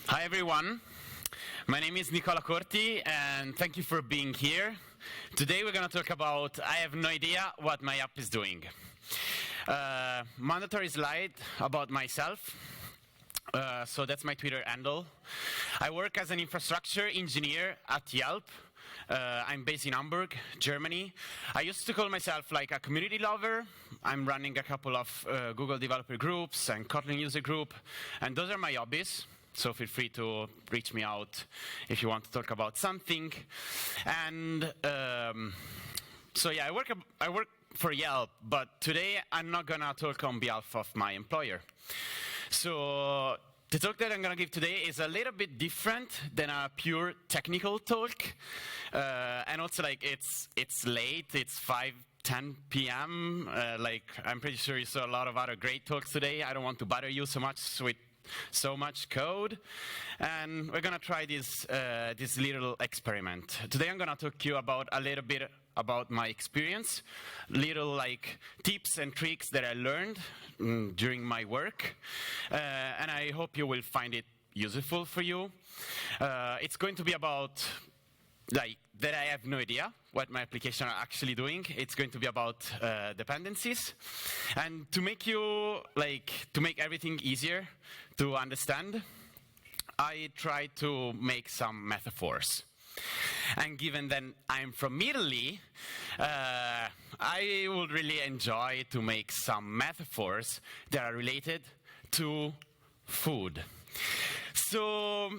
Hi everyone, my name is Nicola Corti and thank you for being here. Today we're going to talk about, I have no idea what my app is doing. Mandatory slide about myself. So that's my Twitter handle. I work as an infrastructure engineer at Yelp. I'm based in Hamburg, Germany. I used to call myself like a community lover. I'm running a couple of Google developer groups and Kotlin user group, and those are my hobbies. So feel free to reach me out if you want to talk about something. And so yeah, I work for Yelp, but today I'm not gonna talk on behalf of my employer. So the talk that I'm going to give today is a little bit different than a pure technical talk. And also, like, it's late. It's 5:10 p.m. I'm pretty sure you saw a lot of other great talks today. I don't want to bother you so much with so much code. And we're going to try this little experiment. Today I'm going to talk to you about a little bit about my experience, little like tips and tricks that I learned during my work, and I hope you will find it useful for you. It's going to be about like that I have no idea what my application are actually doing. It's going to be about dependencies, and to make everything easier to understand, I try to make some metaphors. And given that I'm from Italy, I would really enjoy to make some metaphors that are related to food. So,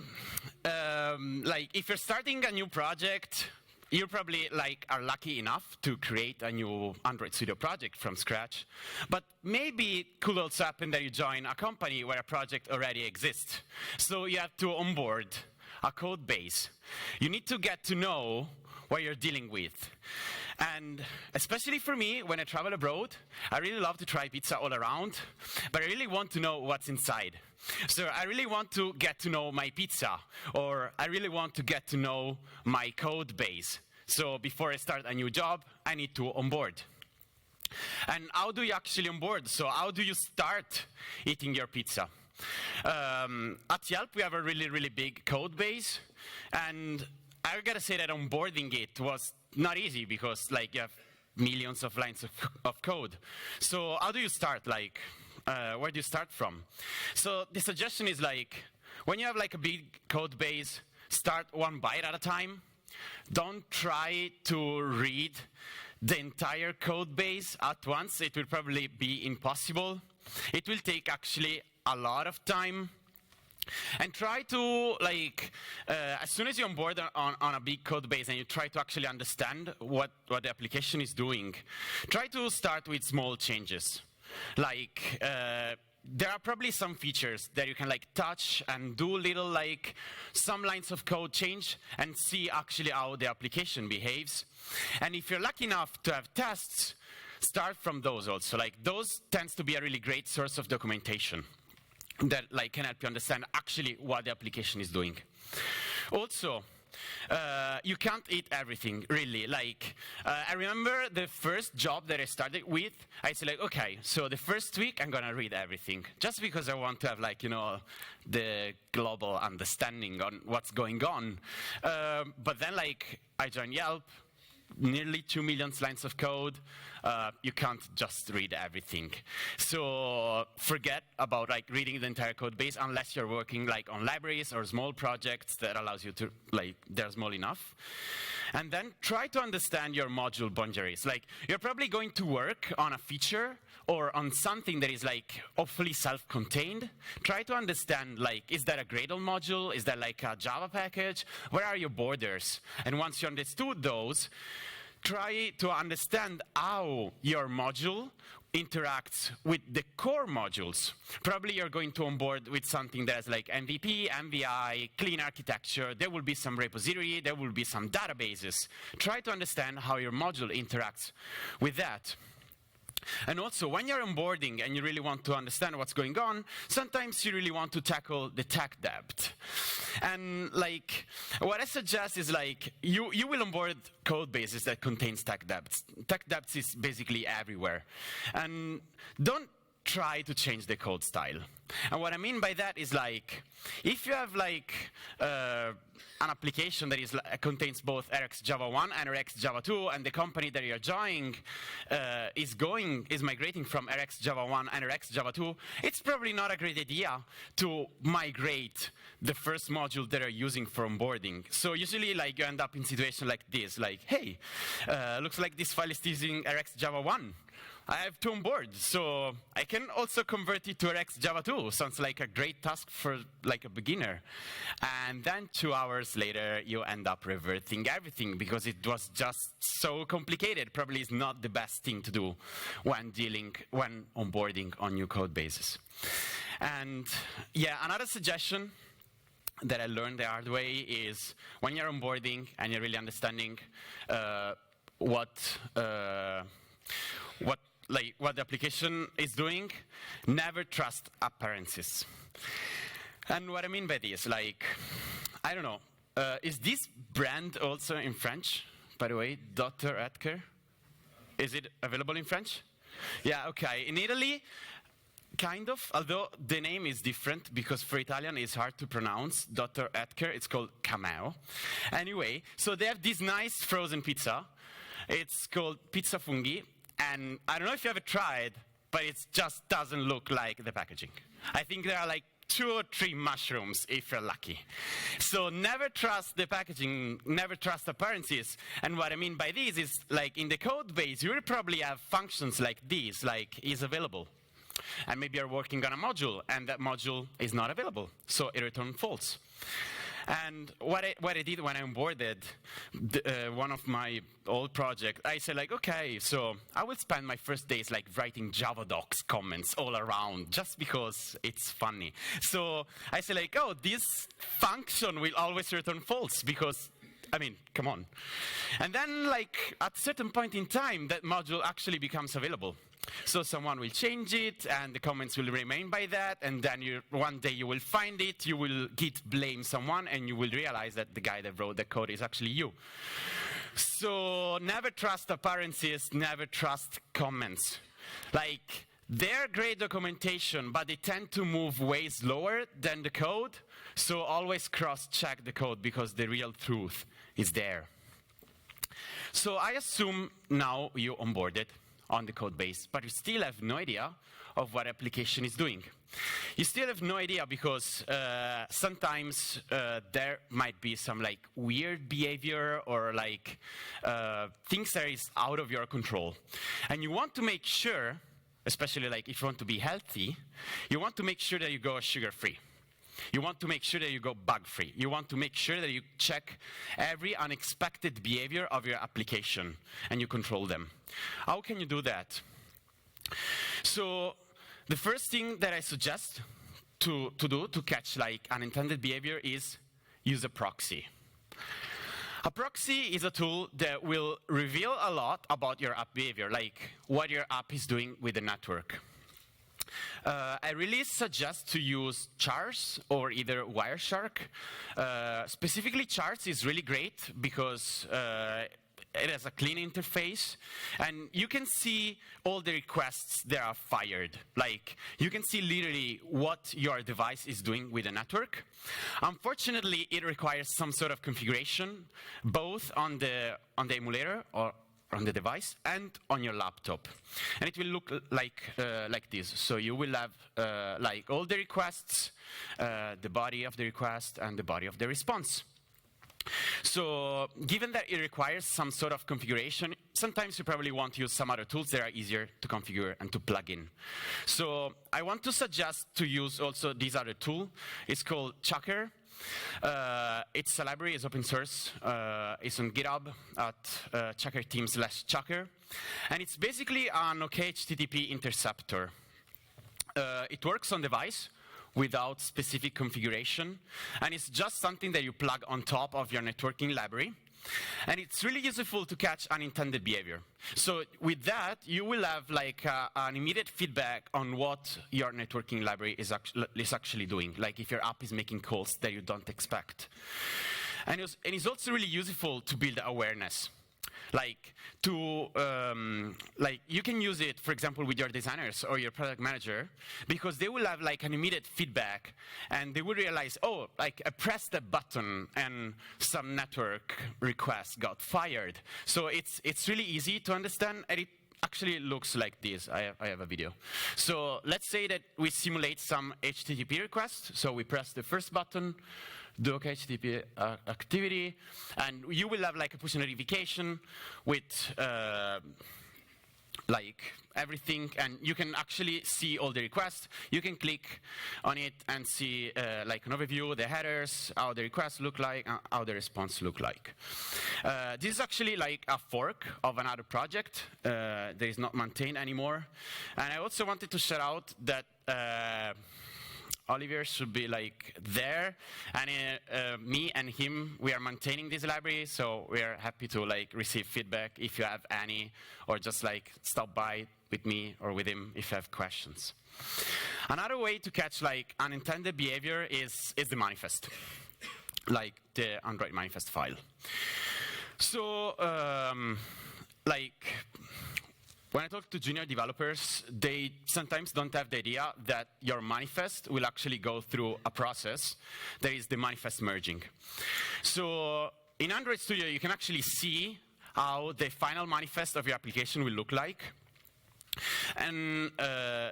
if you're starting a new project, you probably are lucky enough to create a new Android Studio project from scratch. But maybe it could also happen that you join a company where a project already exists. So you have to onboard a code base. You need to get to know what you're dealing with. And especially for me, when I travel abroad, I really love to try pizza all around, but I really want to know what's inside. So I really want to get to know my pizza, or I really want to get to know my code base. So before I start a new job, I need to onboard. And how do you actually onboard? So how do you start eating your pizza? At Yelp, we have a really, really big code base, and I gotta say that onboarding it was not easy because you have millions of lines of code. So how do you start? Where do you start from? So the suggestion is when you have a big code base, start one byte at a time. Don't try to read the entire code base at once. It will probably be impossible. It will take actually a lot of time. And try to, as soon as you onboard on a big code base and you try to actually understand what the application is doing, try to start with small changes. There are probably some features that you can touch and do little some lines of code change and see actually how the application behaves. And if you're lucky enough to have tests, start from those also. Those tends to be a really great source of documentation that can help you understand actually what the application is doing. Also, you can't eat everything, really. I remember the first job that I started with, I said okay, so the first week I'm gonna read everything, just because I want to have the global understanding on what's going on. But then I joined Yelp, nearly 2 million lines of code. You can't just read everything. So forget about reading the entire code base unless you're working on libraries or small projects that allows you to they're small enough. And then try to understand your module boundaries. You're probably going to work on a feature or on something that is hopefully self-contained. Try to understand is that a Gradle module? Is that a Java package? Where are your borders? And once you understood those, try to understand how your module interacts with the core modules. Probably you're going to onboard with something that has MVP, MVI, clean architecture. There will be some repository. There will be some databases. Try to understand how your module interacts with that. And also, when you're onboarding and you really want to understand what's going on, sometimes you really want to tackle the tech debt. And what I suggest is you will onboard code bases that contains tech debts. Tech debts is basically everywhere. And don't try to change the code style. And what I mean by that is like, if you have like an application that contains both RX Java 1 and RX Java 2, and the company that you're joining is migrating from RX Java 1 and RX Java 2, it's probably not a great idea to migrate the first module that you're using for onboarding. So usually like you end up in situations like this, like, hey, looks like this file is using RX Java 1. I have to onboard, so I can also convert it to RX Java 2. Sounds like a great task for like a beginner. And then 2 hours later, you end up reverting everything because it was just so complicated. Probably is not the best thing to do when onboarding on new code bases. And yeah, another suggestion that I learned the hard way is when you're onboarding and you're really understanding what the application is doing, never trust appearances. And what I mean by this, like, I don't know, is this brand also in French, by the way, Dr. Edgar? Is it available in French? Yeah, okay. In Italy, kind of, although the name is different because for Italian it's hard to pronounce. Dr. Edgar, it's called Cameo. Anyway, so they have this nice frozen pizza. It's called pizza funghi. And I don't know if you ever tried, but it just doesn't look like the packaging. I think there are like 2 or 3 mushrooms if you're lucky. So never trust the packaging, never trust appearances. And what I mean by this is like in the code base, you will probably have functions like this, like is available. And maybe you're working on a module and that module is not available. So it returns false. And what I did when I onboarded one of my old projects, I said like, okay, so I will spend my first days like writing Java docs comments all around just because it's funny. So I said like, oh, this function will always return false because, I mean, come on. And then like at a certain point in time, that module actually becomes available. So someone will change it, and the comments will remain by that, and then one day you will find it, you will git blame someone, and you will realize that the guy that wrote the code is actually you. So never trust appearances, never trust comments. Like, they're great documentation, but they tend to move way slower than the code, so always cross-check the code because the real truth is there. So I assume now you onboarded on the code base, but you still have no idea of what application is doing. You still have no idea because sometimes there might be some like weird behavior or like things that is out of your control. And you want to make sure, especially like if you want to be healthy, you want to make sure that you go sugar-free. You want to make sure that you go bug-free. You want to make sure that you check every unexpected behavior of your application and you control them. How can you do that? So the first thing that I suggest to do to catch like unintended behavior is use a proxy. A proxy is a tool that will reveal a lot about your app behavior, like what your app is doing with the network. I really suggest to use chars or either Wireshark. Specifically, chars is really great because it has a clean interface, and you can see all the requests that are fired. Like, you can see literally what your device is doing with the network. Unfortunately, it requires some sort of configuration, both on the emulator or on the device and on your laptop, and it will look like this. So you will have like all the requests, the body of the request, and the body of the response. So given that it requires some sort of configuration, sometimes you probably want to use some other tools that are easier to configure and to plug in. So I want to suggest to use also this other tool. It's called Chucker. It's a library, it's open source, it's on GitHub at chucker.team/chucker, and it's basically an OK HTTP interceptor. It works on device without specific configuration, and it's just something that you plug on top of your networking library. And it's really useful to catch unintended behavior. So with that, you will have like an immediate feedback on what your networking library is actually doing, like if your app is making calls that you don't expect. And it's also really useful to build awareness. like you can use it, for example, with your designers or your product manager, because they will have like an immediate feedback, and they will realize, oh, like I pressed the button and some network request got fired. So it's really easy to understand, and it actually looks like this. I have a video. So let's say that we simulate some HTTP request. So we press the first button, doc HTTP activity, and you will have like a push notification with like everything, and you can actually see all the requests. You can click on it and see like an overview, the headers, how the requests look like, how the response look like. This is actually like a fork of another project that is not maintained anymore. And I also wanted to shout out that Oliver should be like there, and me and him, we are maintaining this library, so we are happy to like receive feedback if you have any, or just like stop by with me or with him if you have questions. Another way to catch like unintended behavior is the manifest, like the Android manifest file. So like when I talk to junior developers, they sometimes don't have the idea that your manifest will actually go through a process. There is the manifest merging. So in Android Studio, you can actually see how the final manifest of your application will look like. And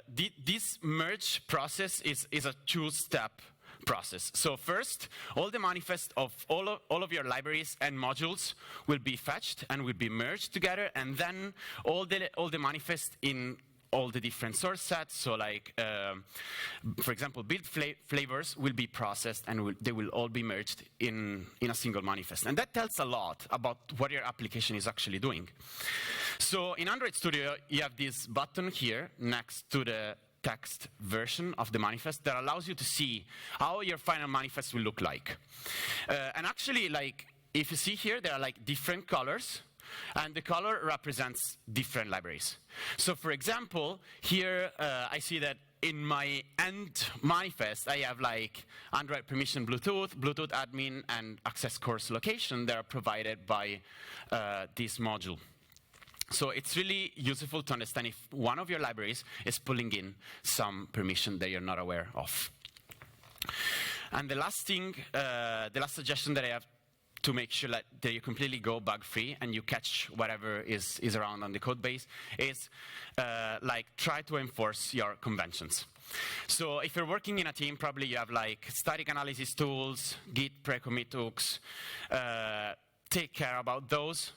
this merge process is a two-step process. So first, all the manifest of all of your libraries and modules will be fetched and will be merged together, and then all the manifest in all the different source sets. So like, for example, build flavors will be processed, and they will all be merged in a single manifest. And that tells a lot about what your application is actually doing. So in Android Studio, you have this button here next to the text version of the manifest that allows you to see how your final manifest will look like. And actually, like, if you see here, there are like different colors, and the color represents different libraries. So for example, here I see that in my end manifest, I have like Android permission Bluetooth, Bluetooth admin, and access course location that are provided by this module. So it's really useful to understand if one of your libraries is pulling in some permission that you're not aware of. And the last thing, the last suggestion that I have to make sure that you completely go bug-free and you catch whatever is around on the code base is like try to enforce your conventions. So if you're working in a team, probably you have like static analysis tools, Git pre-commit hooks. Take care about those.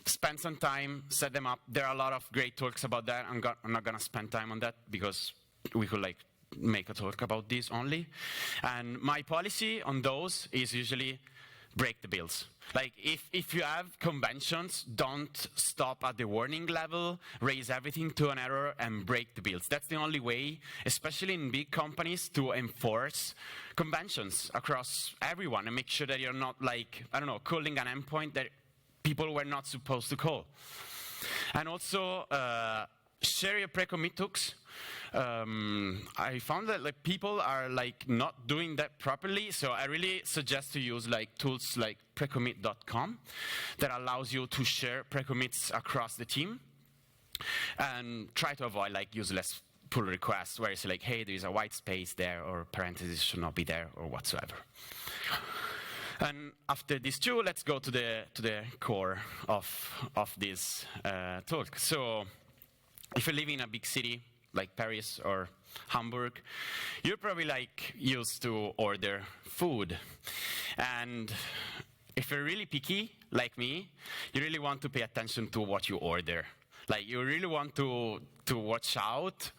Spend some time, set them up. There are a lot of great talks about that. I'm not going to spend time on that because we could like make a talk about this only. And my policy on those is usually break the builds. Like if you have conventions, don't stop at the warning level, raise everything to an error and break the builds. That's the only way, especially in big companies, to enforce conventions across everyone and make sure that you're not like, I don't know, calling an endpoint that people were not supposed to call. And also, share your pre-commit hooks. I found that like people are like not doing that properly, so I really suggest to use like tools like precommit.com that allows you to share pre-commits across the team, and try to avoid like useless pull requests where it's like, hey, there is a white space there, or parentheses should not be there, or whatsoever. And after these two, let's go to the core of this talk. So if you live in a big city like Paris or Hamburg, you're probably like used to order food. And if you're really picky like me, you really want to pay attention to what you order. Like you really want to watch out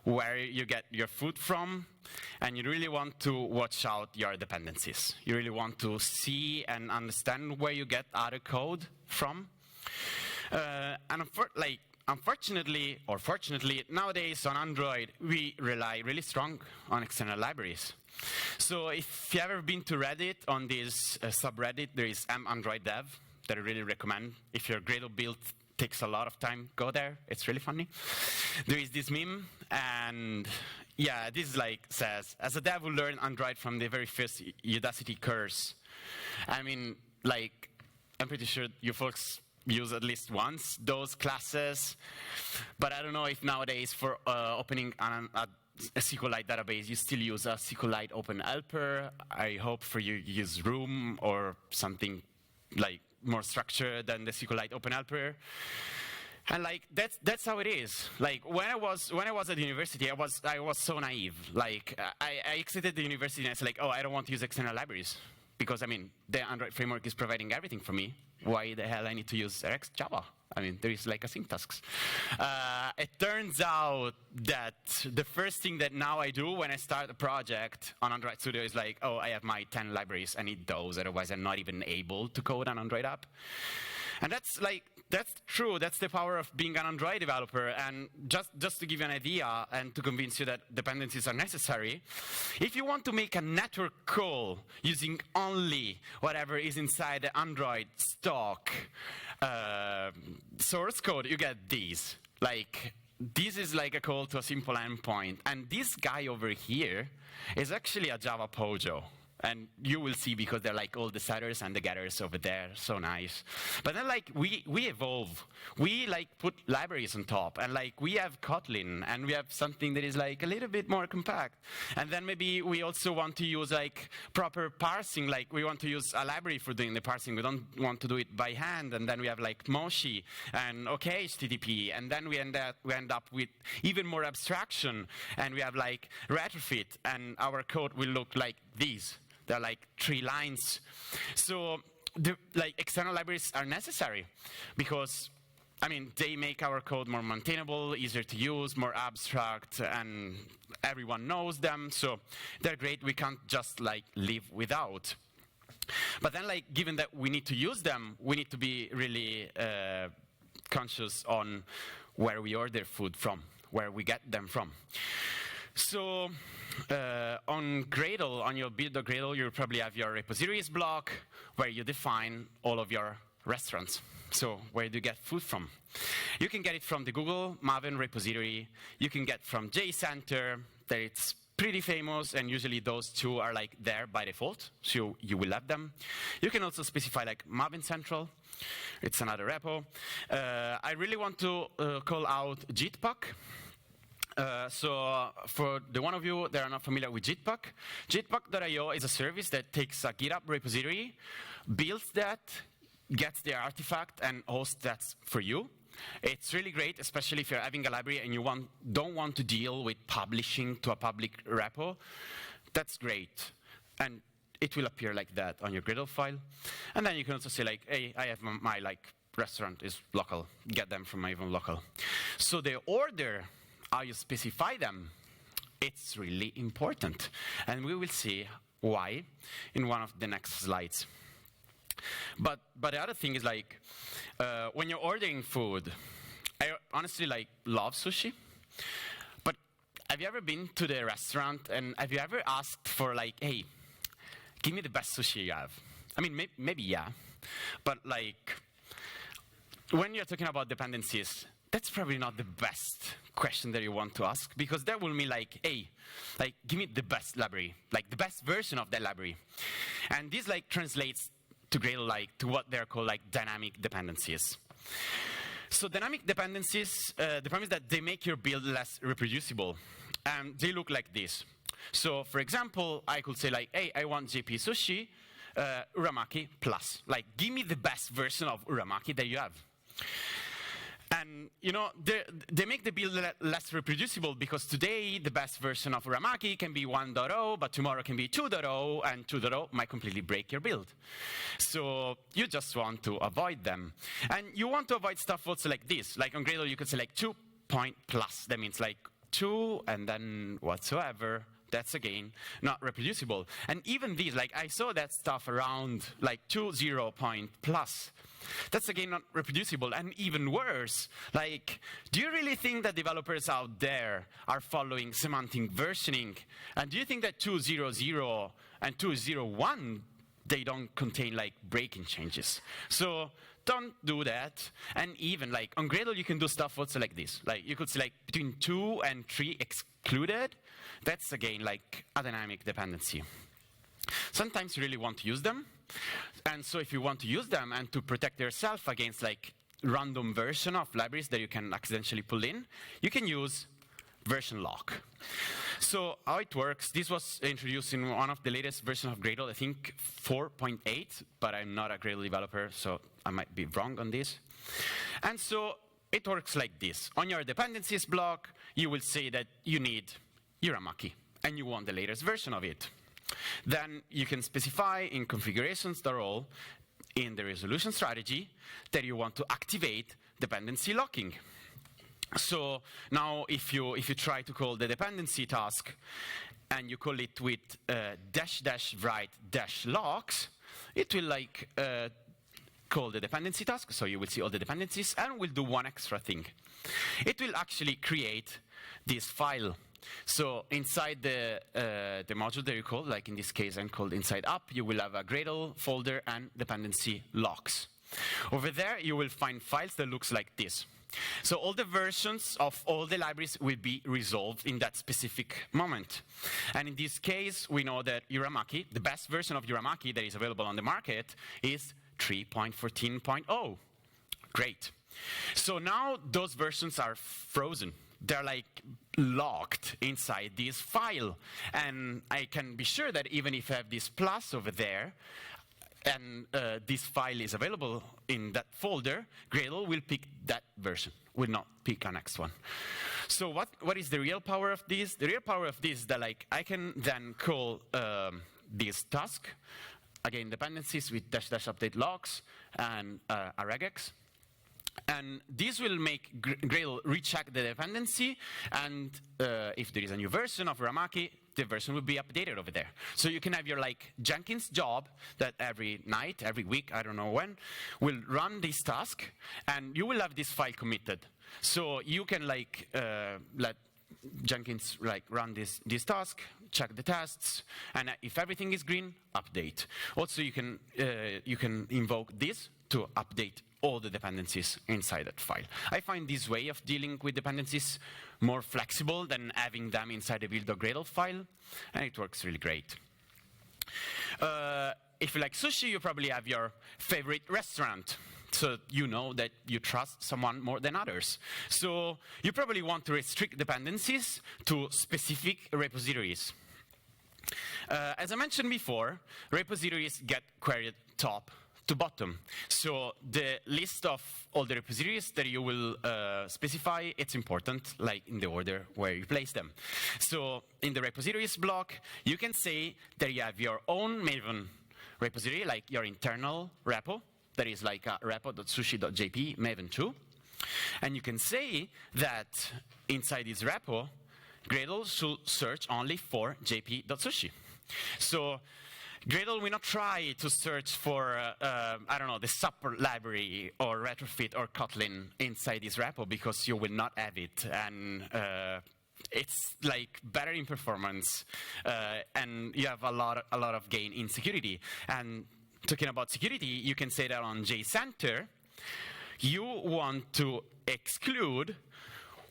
where you get your food from, and you really want to watch out your dependencies. You really want to see and understand where you get other code from. And unfortunately, or fortunately, nowadays on Android, we rely really strong on external libraries. So if you've ever been to Reddit, on this subreddit, there is Android Dev that I really recommend. If your Gradle build takes a lot of time, go there. It's really funny. There is this meme, and yeah, this like says, as a dev who learned Android from the very first Udacity course. I mean, like, I'm pretty sure you folks use at least once those classes. But I don't know if nowadays for opening a SQLite database, you still use a SQLite Open Helper. I hope for you use Room or something like more structured than the SQLite Open Helper. And like that's how it is. Like when I was at university, I was so naive. Like I exited the university and I said like, oh, I don't want to use external libraries because I mean the Android framework is providing everything for me. Why the hell I need to use Java? I mean, there is like a syntax. It turns out that the first thing that now I do when I start a project on Android Studio is like, oh, I have my 10 libraries. I need those, otherwise I'm not even able to code an Android app. And that's true. That's the power of being an Android developer. And just to give you an idea and to convince you that dependencies are necessary, if you want to make a network call using only whatever is inside the Android stock source code, you get these. Like, this is like a call to a simple endpoint. And this guy over here is actually a Java Pojo. And you will see because they're like all the setters and the getters over there, so nice. But then like we evolve. We like put libraries on top, and like we have Kotlin, and we have something that is like a little bit more compact. And then maybe we also want to use like proper parsing, like we want to use a library for doing the parsing. We don't want to do it by hand. And then we have like Moshi and OK HTTP, and then we end up with even more abstraction, and we have like retrofit, and our code will look like these. They're like 3 lines. So like external libraries are necessary because, I mean, they make our code more maintainable, easier to use, more abstract, and everyone knows them. So they're great. We can't just like live without. But then like, given that we need to use them, we need to be really conscious on where we order food from, where we get them from. So on Gradle, on your build.gradle, you probably have your repositories block where you define all of your restaurants. So where do you get food from? You can get it from the Google Maven repository. You can get from JCenter. That it's pretty famous, and usually those two are like there by default, so you will have them. You can also specify like Maven Central. It's another repo. I really want to call out Jitpuck. So for the one of you that are not familiar with Jitpuck, Jitpuck.io is a service that takes a GitHub repository, builds that, gets the artifact, and hosts that for you. It's really great, especially if you're having a library and you don't want to deal with publishing to a public repo. That's great. And it will appear like that on your Gradle file. And then you can also say like, hey, I have my like restaurant is local. Get them from Maven local. So the order, how you specify them, it's really important. And we will see why in one of the next slides. But the other thing is like, when you're ordering food, I honestly like love sushi. But have you ever been to the restaurant and have you ever asked for like, hey, give me the best sushi you have? I mean, maybe yeah. But like, when you're talking about dependencies, that's probably not the best question that you want to ask, because that will mean like, hey, like give me the best library, like the best version of that library. And this like translates to Gradle like to what they're called like dynamic dependencies. So dynamic dependencies, the problem is that they make your build less reproducible. And they look like this. So for example, I could say like, hey, I want JP Sushi, Uramaki plus. Like, give me the best version of Uramaki that you have. And, you know, they make the build less reproducible because today the best version of Uramaki can be 1.0, but tomorrow can be 2.0, and 2.0 might completely break your build. So you just want to avoid them. And you want to avoid stuff also like this. Like on Gradle, you could say like 2 point plus. That means like 2 and then whatsoever. That's, again, not reproducible. And even these, like I saw that stuff around like 2.0 point plus. That's, again, not reproducible. And even worse, like, do you really think that developers out there are following semantic versioning? And do you think that 2.0.0 and 2.0.1, they don't contain, like, breaking changes? So don't do that. And even, like, on Gradle, you can do stuff also like this. Like, you could select between 2 and 3 excluded. That's, again, like a dynamic dependency. Sometimes you really want to use them. And so if you want to use them and to protect yourself against like random version of libraries that you can accidentally pull in, you can use version lock. So how it works, this was introduced in one of the latest versions of Gradle, I think 4.8, but I'm not a Gradle developer, so I might be wrong on this. And so it works like this. On your dependencies block, you will say that you need Uramaki, and you want the latest version of it. Then you can specify in configurations.role in the resolution strategy that you want to activate dependency locking. So now if you try to call the dependency task and you call it with --write -locks, it will like call the dependency task, so you will see all the dependencies, and will do one extra thing. It will actually create this file. So inside the module that you call, like in this case I'm called inside app, you will have a Gradle folder and dependency locks. Over there you will find files that looks like this. So all the versions of all the libraries will be resolved in that specific moment. And in this case, we know that Uramaki, the best version of Uramaki that is available on the market, is 3.14.0. Great. So now those versions are frozen. They're like locked inside this file. And I can be sure that even if I have this plus over there, and this file is available in that folder, Gradle will pick that version, will not pick a next one. So what is the real power of this? The real power of this is that like I can then call this task, again, dependencies with --update logs and a regex. And this will make Gradle recheck the dependency, and if there is a new version of Uramaki, the version will be updated over there. So you can have your like Jenkins job that every night, every week, I don't know when, will run this task, and you will have this file committed. So you can like let Jenkins like run this task, check the tests, and if everything is green, update. Also, you can invoke this to update all the dependencies inside that file. I find this way of dealing with dependencies more flexible than having them inside the build.gradle file, and it works really great. If you like sushi, you probably have your favorite restaurant. So you know that you trust someone more than others. So you probably want to restrict dependencies to specific repositories. As I mentioned before, repositories get queried top to bottom. So the list of all the repositories that you will specify, it's important, like in the order where you place them. So in the repositories block, you can say that you have your own Maven repository, like your internal repo, that is like a repo.sushi.jp Maven 2. And you can say that inside this repo, Gradle should search only for jp.sushi. So Gradle will not try to search for, I don't know, the support library or retrofit or Kotlin inside this repo, because you will not have it. And it's like better in performance, and you have a lot of gain in security. And talking about security, you can say that on JCenter, you want to exclude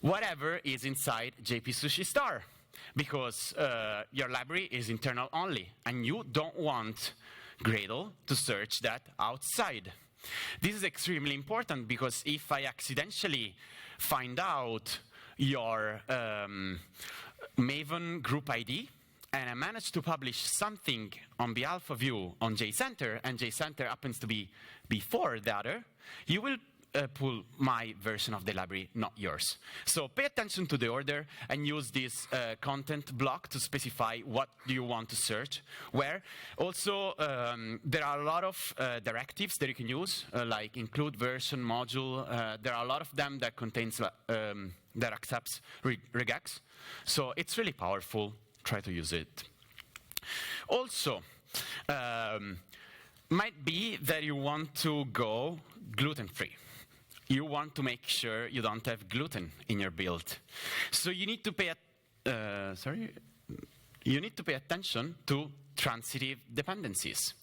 whatever is inside JP Sushi Star, because your library is internal only, and you don't want Gradle to search that outside. This is extremely important, because if I accidentally find out your Maven group ID, and I manage to publish something on behalf of you on JCenter, and JCenter happens to be before the other, you will pull my version of the library, not yours. So pay attention to the order and use this content block to specify what do you want to search where. Also, there are a lot of directives that you can use, like include version module. There are a lot of them that contains that accepts regex. So it's really powerful. Try to use it. Also, might be that you want to go gluten-free. You want to make sure you don't have gluten in your build. So you need to pay attention to transitive dependencies.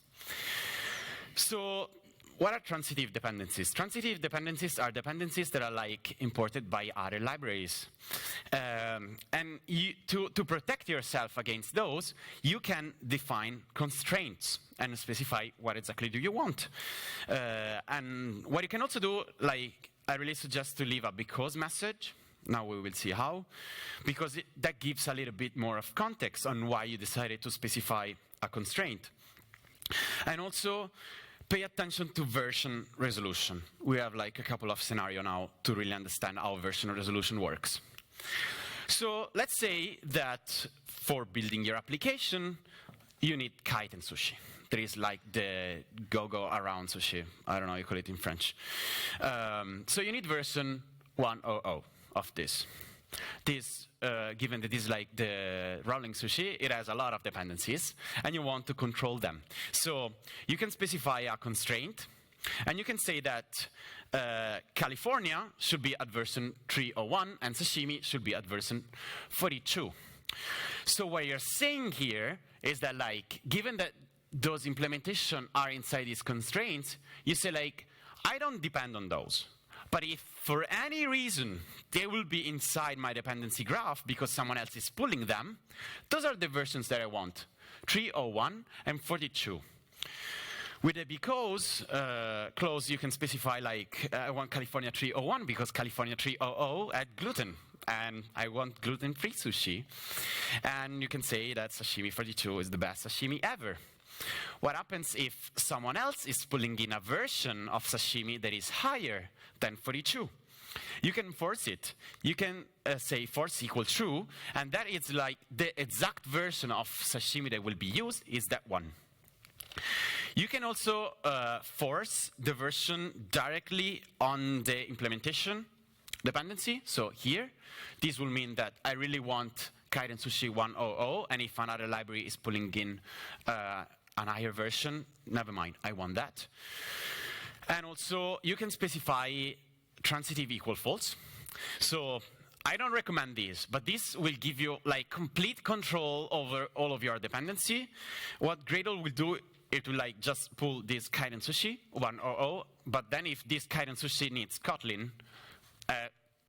So what are transitive dependencies? Transitive dependencies are dependencies that are like imported by other libraries. And to protect yourself against those, you can define constraints and specify what exactly do you want. And what you can also do, like, I really suggest to leave a because message. Now we will see how, because that gives a little bit more of context on why you decided to specify a constraint. And also, pay attention to version resolution. We have like a couple of scenarios now to really understand how version resolution works. So let's say that for building your application, you need kite and sushi. There is like the go-go around sushi. I don't know, you call it in French. So you need version 1.0 of this. This, given that this is like the rolling sushi, it has a lot of dependencies, and you want to control them. So you can specify a constraint, and you can say that California should be at version 3.01, and sashimi should be at version 42. So what you're saying here is that, like, given that those implementations are inside these constraints, you say, like, I don't depend on those. But if for any reason they will be inside my dependency graph because someone else is pulling them, those are the versions that I want, 3.01 and 42. With a because clause, you can specify, like, I want California 3.01 because California 3.00 had gluten, and I want gluten-free sushi. And you can say that sashimi 42 is the best sashimi ever. What happens if someone else is pulling in a version of sashimi that is higher than 42? You can force it. You can say force equal true, and that is like the exact version of sashimi that will be used is that one. You can also force the version directly on the implementation dependency. So here, this will mean that I really want kite and sushi 1.00, and if another library is pulling in an higher version, never mind, I want that. And also, you can specify transitive equal false. So I don't recommend this, but this will give you like complete control over all of your dependency. What Gradle will do, it will like just pull this kite and sushi 1.00, but then if this kite and sushi needs Kotlin,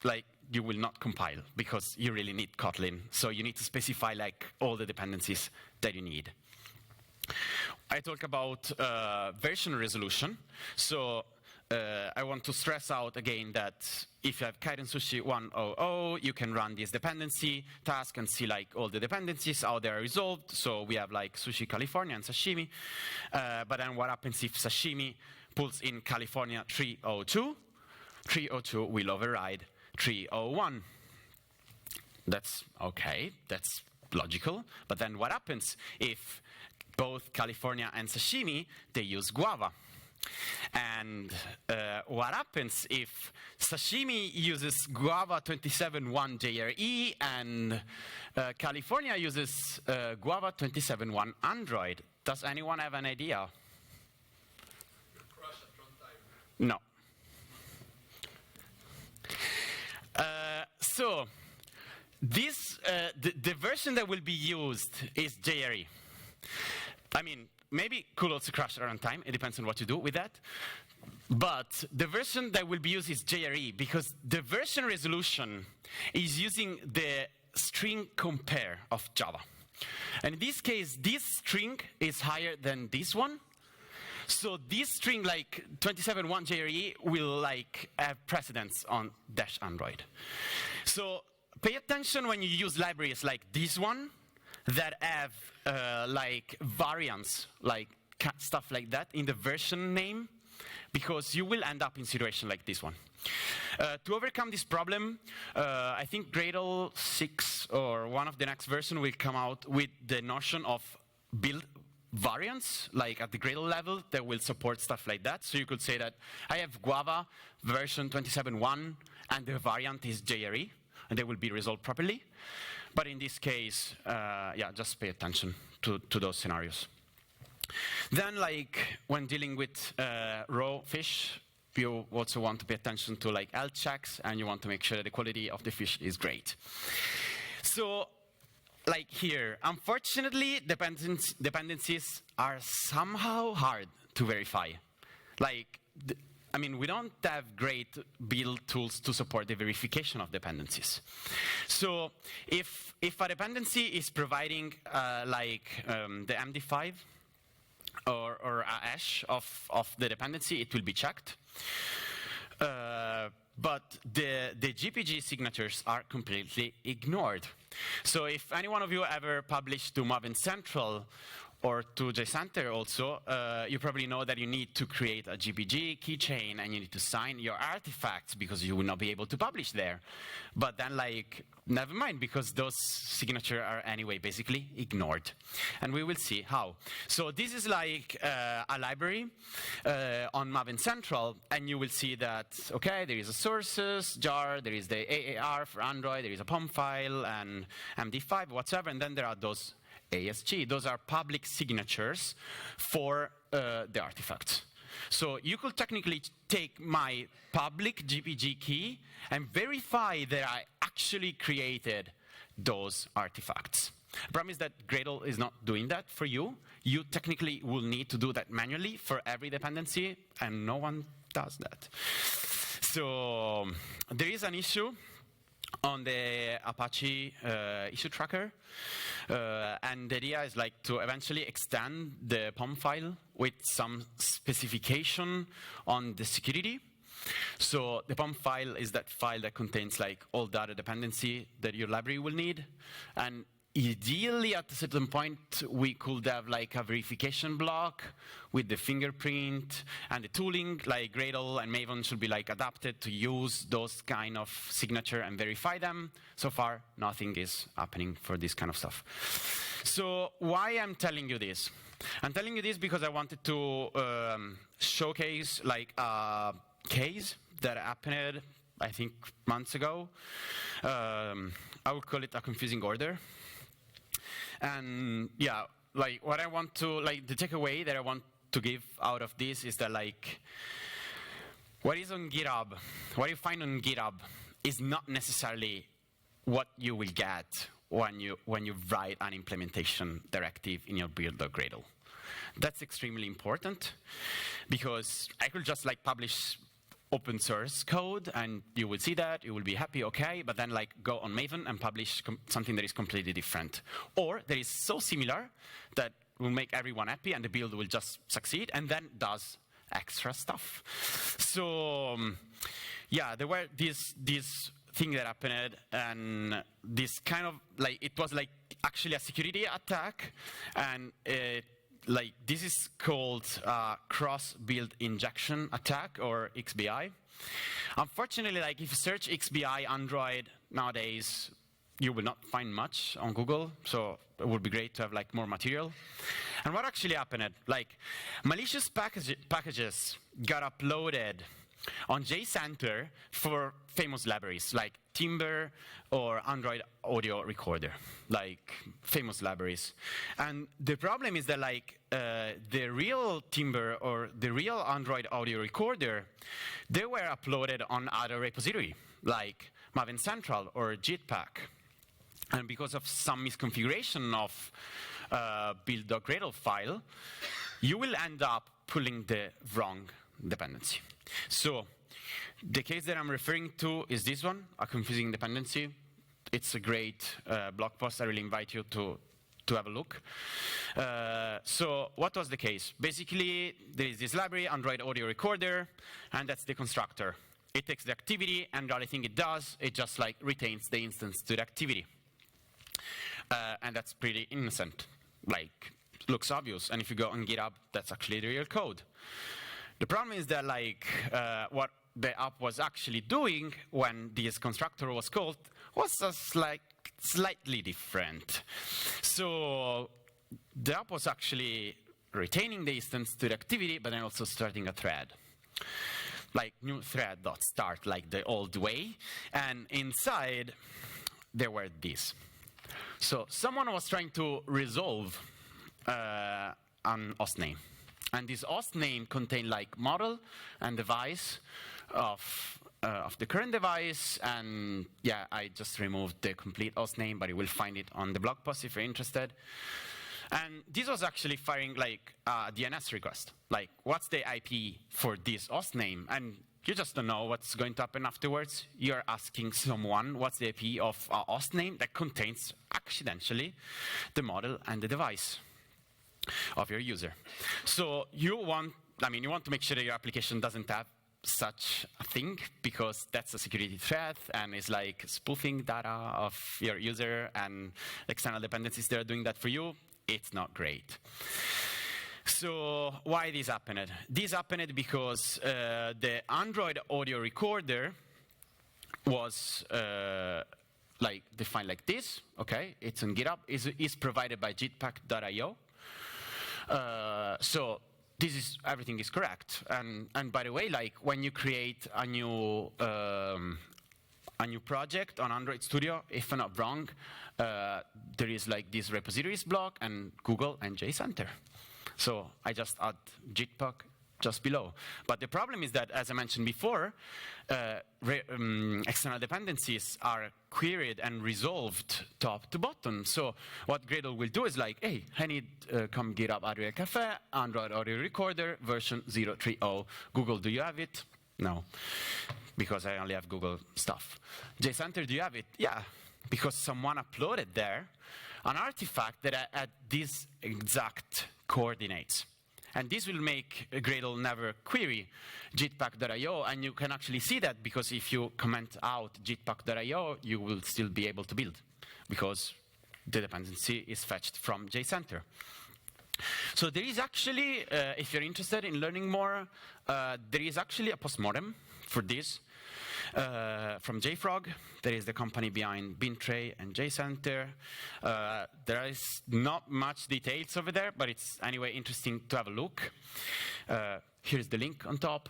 like you will not compile because you really need Kotlin. So you need to specify like all the dependencies that you need. I talk about version resolution. So I want to stress out again that if you have kite and sushi 1.00, you can run this dependency task and see like all the dependencies, how they are resolved. So we have like sushi California and sashimi. But then what happens if sashimi pulls in California 3.02? 3.02 will override 3.01. That's okay, that's logical. But then what happens if both California and sashimi, they use guava? And what happens if sashimi uses guava 27.1 JRE and California uses guava 27.1 Android? Does anyone have an idea? Crash at runtime. No. So this the version that will be used is JRE. I mean, maybe could also crash at runtime. It depends on what you do with that. But the version that will be used is JRE because the version resolution is using the string compare of Java. And in this case, this string is higher than this one. So this string, like 27.1 JRE, will like have precedence on dash Android. So pay attention when you use libraries like this one that have like variants, like stuff like that in the version name, because you will end up in a situation like this one. To overcome this problem, I think Gradle 6 or one of the next version will come out with the notion of build variants, like at the Gradle level, that will support stuff like that. So you could say that I have Guava version 27.1, and the variant is JRE, and they will be resolved properly. But in this case, yeah, just pay attention to those scenarios. Then, like, when dealing with raw fish, you also want to pay attention to, like, health checks, and you want to make sure that the quality of the fish is great. So, like here, unfortunately, dependencies are somehow hard to verify. Like, we don't have great build tools to support the verification of dependencies. So if a dependency is providing the MD5 or a hash of the dependency, it will be checked. But the GPG signatures are completely ignored. So if any one of you ever published to Maven Central or to JCenter also, you probably know that you need to create a GPG keychain and you need to sign your artifacts because you will not be able to publish there. But then never mind, because those signatures are anyway basically ignored. And we will see how. So this is like a library on Maven Central, and you will see that, okay, there is a sources jar, there is the AAR for Android, there is a POM file and MD5, whatever, and then there are those ASG. Those are public signatures for the artifacts. So you could technically take my public GPG key and verify that I actually created those artifacts. The problem is that Gradle is not doing that for you. You technically will need to do that manually for every dependency, and no one does that. So there is an issue on the Apache issue tracker. And the idea is to eventually extend the POM file with some specification on the security. So the POM file is that file that contains all data dependency that your library will need. And ideally, at a certain point, we could have a verification block with the fingerprint and the tooling, Gradle and Maven should be adapted to use those kind of signature and verify them. So far, nothing is happening for this kind of stuff. So why I'm telling you this? I'm telling you this because I wanted to showcase a case that happened, I think, months ago. I would call it a confusing order. And yeah, what I want to, the takeaway that I want to give out of this is that what is on GitHub, what you find on GitHub is not necessarily what you will get when you write an implementation directive in your build.gradle. That's extremely important because I could just publish open source code and you will see that, you will be happy, okay, but then go on Maven and publish something that is completely different. Or that is so similar that will make everyone happy and the build will just succeed and then does extra stuff. So yeah, there were this thing that happened and this kind of it was actually a security attack, and this is called cross-build injection attack, or XBI. Unfortunately, if you search XBI Android nowadays, you will not find much on Google, so it would be great to have more material. And what actually happened? Malicious packages got uploaded on JCenter for famous libraries like Timber or Android audio recorder, famous libraries. And the problem is that the real Timber or the real Android audio recorder, they were uploaded on other repository like Maven Central or Jetpack. And because of some misconfiguration of build.gradle file, you will end up pulling the wrong dependency. So the case that I'm referring to is this one, a confusing dependency. It's a great blog post. I really invite you to have a look. So what was the case? Basically, there is this library, Android audio recorder, and that's the constructor. It takes the activity, and the only thing it does, it just retains the instance to the activity. And that's pretty innocent. Looks obvious. And if you go on GitHub, that's actually the real code. The problem is that what the app was actually doing when this constructor was called was just slightly different. So the app was actually retaining the instance to the activity, but then also starting a thread. New thread.start, the old way. And inside, there were these. So someone was trying to resolve an host name. And this host name contained model and device of the current device. And yeah, I just removed the complete host name, but you will find it on the blog post if you're interested. And this was actually firing like a DNS request. Like, what's the IP for this host name? And you just don't know what's going to happen afterwards. You're asking someone what's the IP of a host name that contains accidentally the model and the device of your user. So you want to make sure that your application doesn't have such a thing, because that's a security threat and it's like spoofing data of your user, and external dependencies that are doing that for you. It's not great. So why this happened? This happened because the Android audio recorder was like defined like this. Okay, it's on GitHub. It's provided by jetpack.io. So everything is correct. And by the way, like when you create a new project on Android Studio, if I'm not wrong, there is like this repositories block and Google and JCenter. So I just add Jetpack just below. But the problem is that, as I mentioned before, external dependencies are queried and resolved top to bottom. So what Gradle will do is like, hey, I need come GitHub Audio Cafe, Android audio recorder, version 0.3.0. Google, do you have it? No, because I only have Google stuff. JCenter, do you have it? Yeah, because someone uploaded there an artifact that had these exact coordinates. And this will make Gradle never query jetpack.io, and you can actually see that because if you comment out jetpack.io, you will still be able to build, because the dependency is fetched from JCenter. So there is actually, if you're interested in learning more, there is actually a postmortem for this from JFrog. There is the company behind Bintray and JCenter. There is not much details over there, but it's anyway interesting to have a look. Here's the link on top.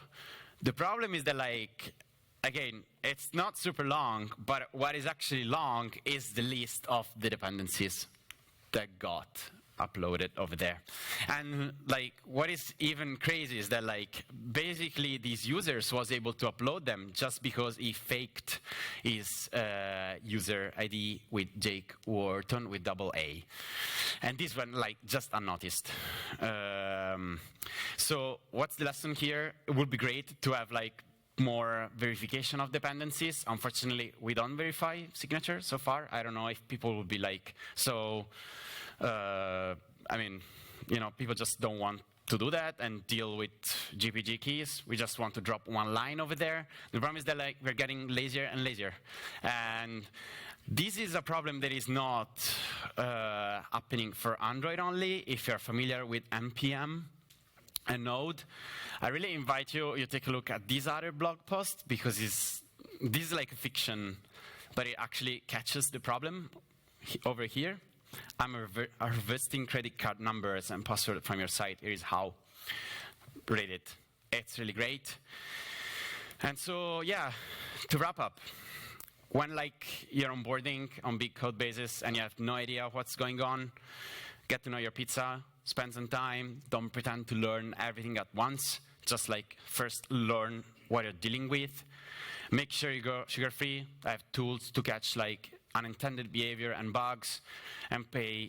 The problem is that, like, again, it's not super long, but what is actually long is the list of the dependencies that got uploaded over there. And like what is even crazy is that like basically these users was able to upload them just because he faked his user ID with Jake Wharton with AA. And this went like just unnoticed. So what's the lesson here? It would be great to have like more verification of dependencies. Unfortunately, we don't verify signatures so far. I don't know if people would be like, so I mean, you know, people just don't want to do that and deal with GPG keys. We just want to drop one line over there. The problem is that like we're getting lazier and lazier. And this is a problem that is not happening for Android only. If you're familiar with NPM and Node, I really invite you, take a look at this other blog post, because this is like a fiction, but it actually catches the problem over here. I'm harvesting credit card numbers and password from your site. Here is how. Read it. It's really great. And so, yeah, to wrap up, when like you're onboarding on big code bases and you have no idea what's going on, get to know your pizza, spend some time, don't pretend to learn everything at once. Just like first learn what you're dealing with. Make sure you go sugar-free. I have tools to catch like unintended behavior and bugs, and pay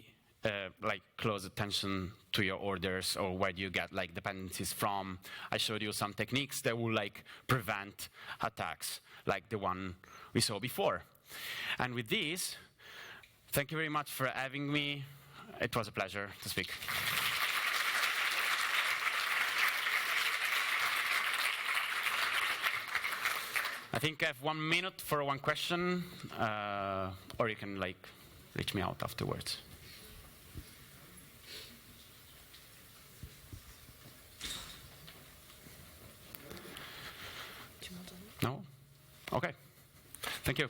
like close attention to your orders or where do you get like dependencies from. I showed you some techniques that will like prevent attacks like the one we saw before. And with this, thank you very much for having me. It was a pleasure to speak. I think I have 1 minute for one question, or you can like reach me out afterwards. No? Okay. Thank you.